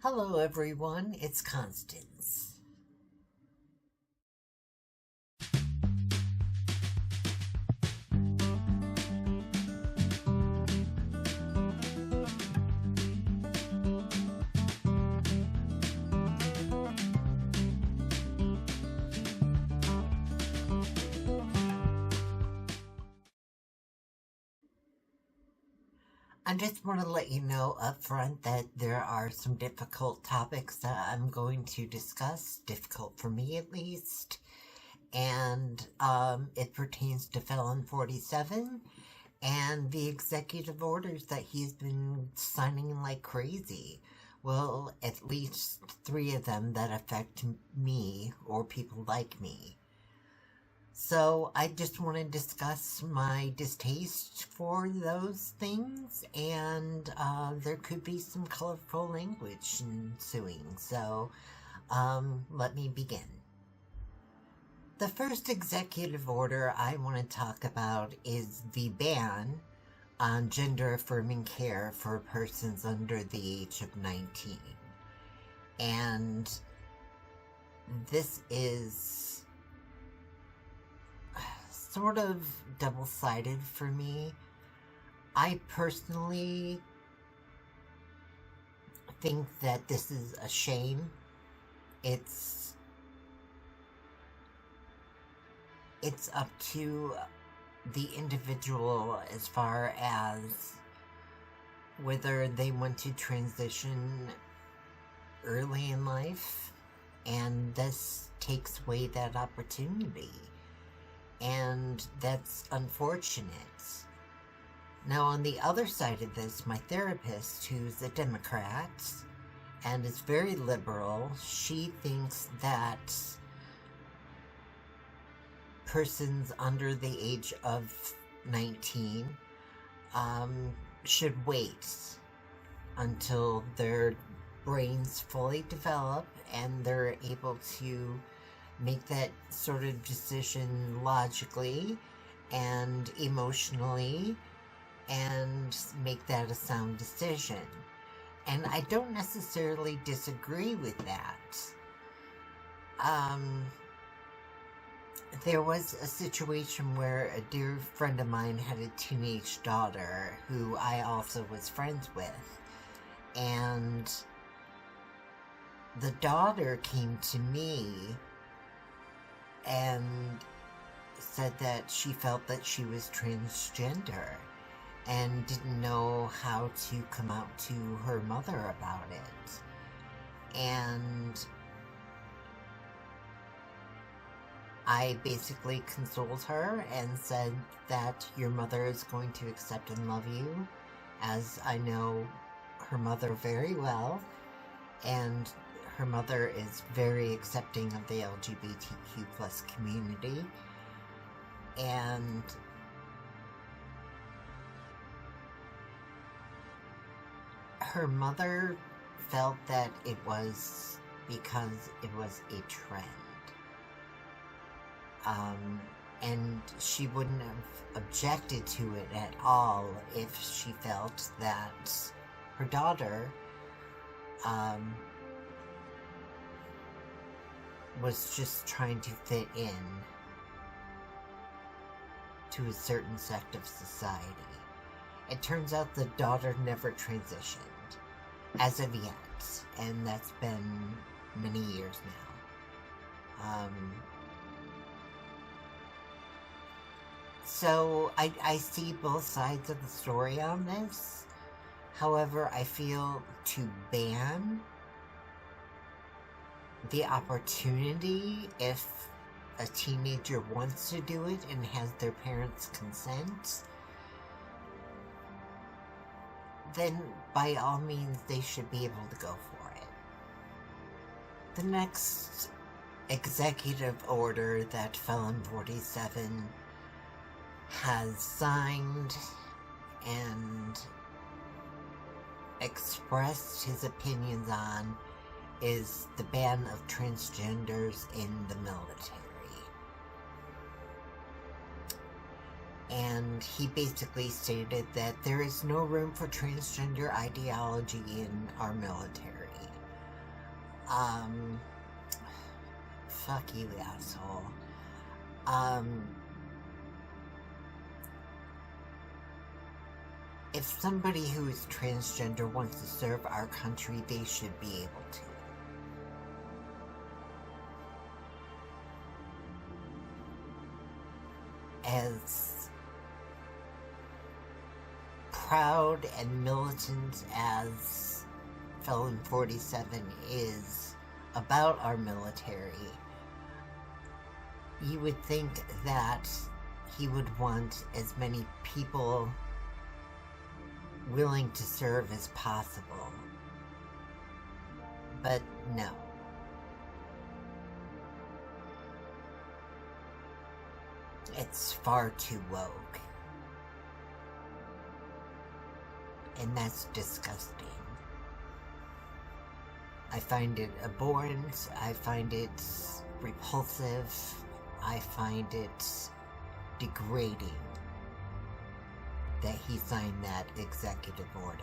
Hello everyone, it's Constance. I just want to let you know up front that there are some difficult topics that I'm going to discuss, difficult for me at least, and it pertains to Felon 47 and the executive orders that he's been signing like crazy. Well, at least 3 of them that affect me or people like me. So I just want to discuss my distaste for those things, and there could be some colorful language ensuing. So let me begin. The first executive order I want to talk about is the ban on gender-affirming care for persons under the age of 19. And this is sort of double-sided for me. I personally think that this is a shame. It's up to the individual as far as whether they want to transition early in life, and this takes away that opportunity. And that's unfortunate. Now, on the other side of this, my therapist, who's a Democrat and is very liberal, she thinks that persons under the age of 19 should wait until their brains fully develop and they're able to make that sort of decision logically and emotionally and make that a sound decision. And I don't necessarily disagree with that. There was a situation where a dear friend of mine had a teenage daughter who I also was friends with, and the daughter came to me and said that she felt that she was transgender and didn't know how to come out to her mother about it. And I basically consoled her and said that your mother is going to accept and love you, as I know her mother very well, and her mother is very accepting of the LGBTQ plus community, and her mother felt that it was because it was a trend. And she wouldn't have objected to it at all if she felt that her daughter was just trying to fit in to a certain sect of society. It turns out the daughter never transitioned, as of yet, and that's been many years now. So I see both sides of the story on this. However, I feel to ban the opportunity if a teenager wants to do it and has their parents' consent, then by all means they should be able to go for it. The next executive order that Felon 47 has signed and expressed his opinions on is the ban of transgenders in the military. And he basically stated that there is no room for transgender ideology in our military. Um, fuck you, asshole. Um, if somebody who is transgender wants to serve our country, they should be able to. As proud and militant as Felon 47 is about our military, you would think that he would want as many people willing to serve as possible. But no. It's far too woke. And that's disgusting. I find it abhorrent. I find it repulsive. I find it degrading that he signed that executive order.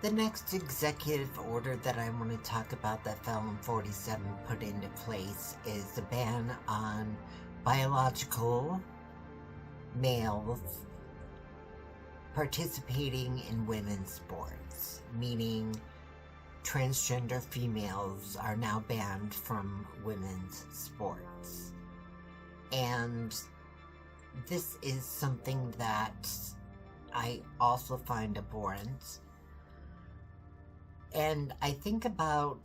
The next executive order that I want to talk about that Felon 47 put into place is the ban on biological males participating in women's sports, meaning transgender females are now banned from women's sports. And this is something that I also find abhorrent. And I think about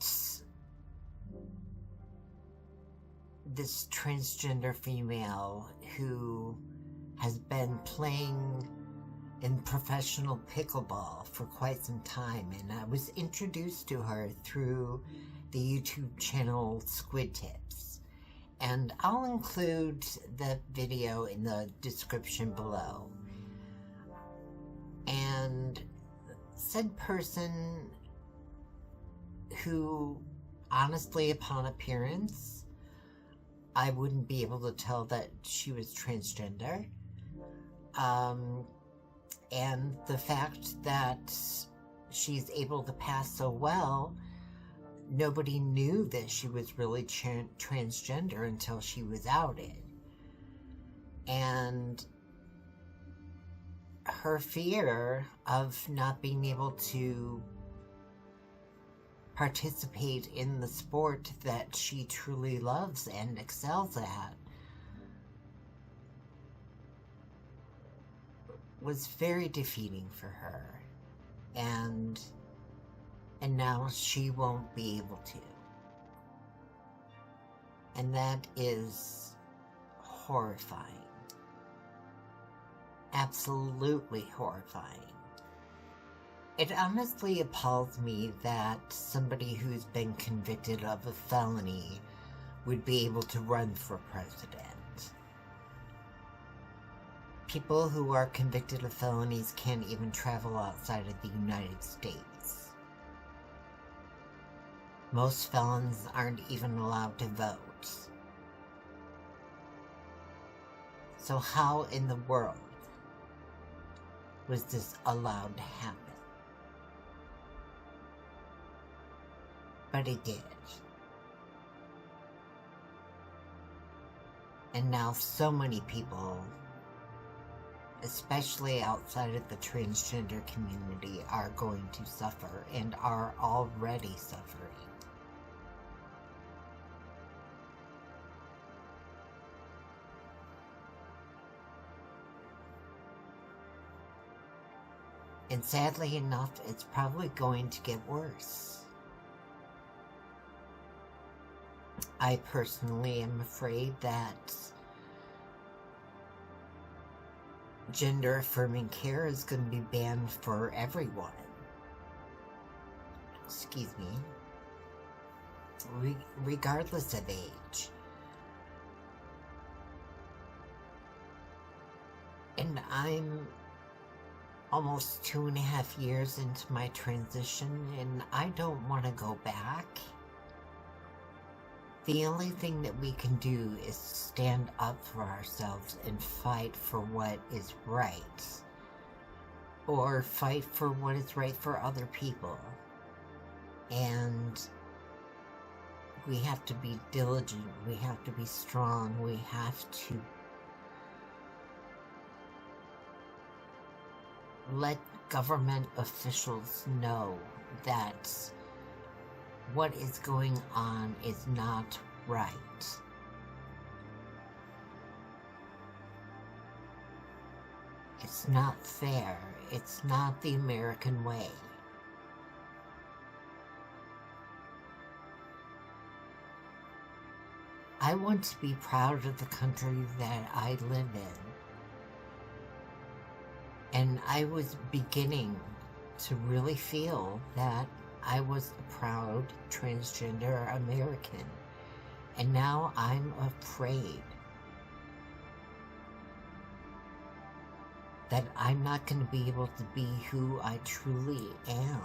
this transgender female who has been playing in professional pickleball for quite some time, and I was introduced to her through the YouTube channel Squid Tips. And I'll include the video in the description below. And said person, who honestly upon appearance I wouldn't be able to tell that she was transgender, and the fact that she's able to pass so well, nobody knew that she was really transgender until she was outed. And her fear of not being able to participate in the sport that she truly loves and excels at was very defeating for her, and now she won't be able to, and that is horrifying, absolutely horrifying. It honestly appalls me that somebody who's been convicted of a felony would be able to run for president. People who are convicted of felonies can't even travel outside of the United States. Most felons aren't even allowed to vote. So how in the world was this allowed to happen? But it did. And now so many people, especially outside of the transgender community, are going to suffer and are already suffering. And sadly enough, it's probably going to get worse. I personally am afraid that gender-affirming care is going to be banned for everyone. Excuse me. Regardless of age. And I'm almost 2.5 years into my transition, and I don't want to go back. The only thing that we can do is stand up for ourselves and fight for what is right. Or fight for what is right for other people. And we have to be diligent, we have to be strong, we have to let government officials know that what is going on is not right. It's not fair. It's not the American way. I want to be proud of the country that I live in. And I was beginning to really feel that I was a proud transgender American. And now I'm afraid that I'm not going to be able to be who I truly am.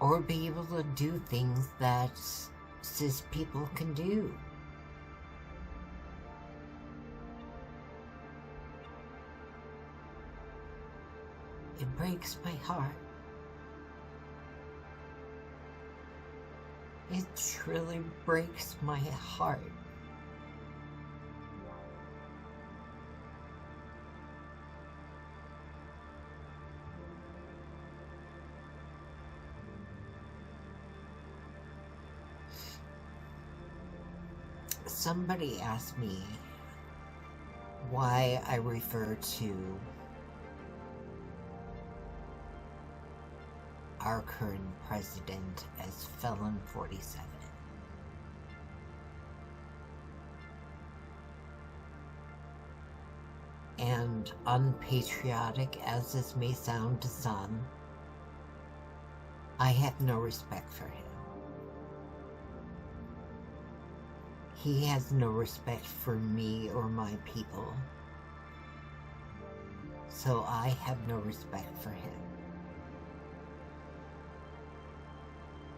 Or be able to do things that cis people can do. It breaks my heart. It truly breaks my heart. Somebody asked me why I refer to our current president as Felon 47. And unpatriotic as this may sound to some, I have no respect for him. He has no respect for me or my people. So I have no respect for him.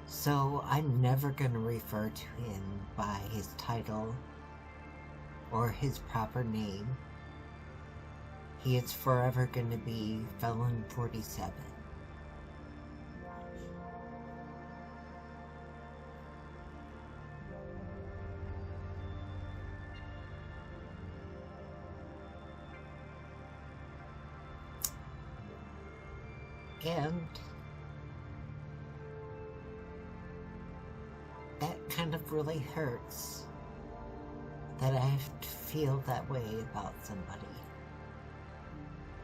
So I'm never going to refer to him by his title or his proper name. He is forever going to be Felon 47. And that kind of really hurts that I have to feel that way about somebody.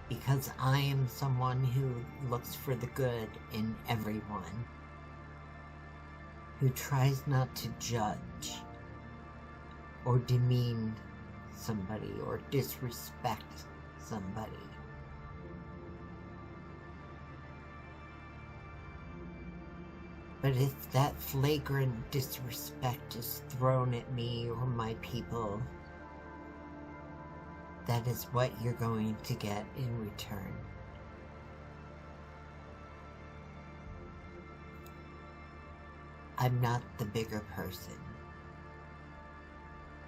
Because I am someone who looks for the good in everyone, who tries not to judge or demean somebody or disrespect somebody. But if that flagrant disrespect is thrown at me or my people, that is what you're going to get in return. I'm not the bigger person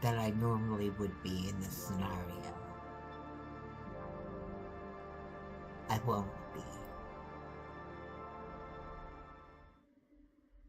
that I normally would be in this scenario. I won't